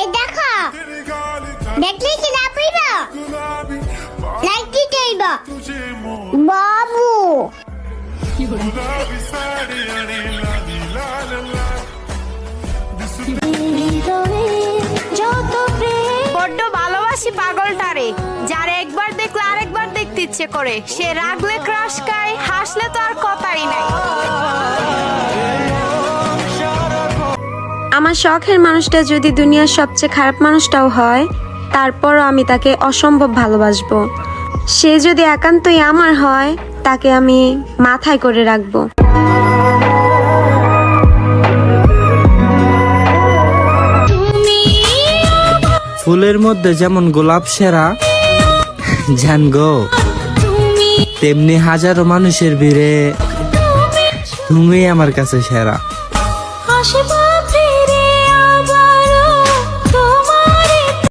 এই দেখো, দেখলে কি না পাইবা? লাইক দিতে হইব বাবু। বড্ড ভালোবাসি পাগলটারে, যারে একবার দেখলে আরেকবার দেখতে ইচ্ছে করে। সে রাগলে ক্রাশ খায়, হাসলে তো আর কথাই নাই। আমার শখের মানুষটা যদি দুনিয়ার সবচেয়ে খারাপ মানুষটাও হয়, তারপরও আমি তাকে অসম্ভব ভালোবাসবো। সে যদি একান্তই আমার হয়, তাকে আমি মাথায় করে রাখবো। ফুলের মধ্যে যেমন গোলাপ সেরা জান গো, তেমনি হাজারো মানুষের ভিড়ে তুমি আমার কাছে সেরা।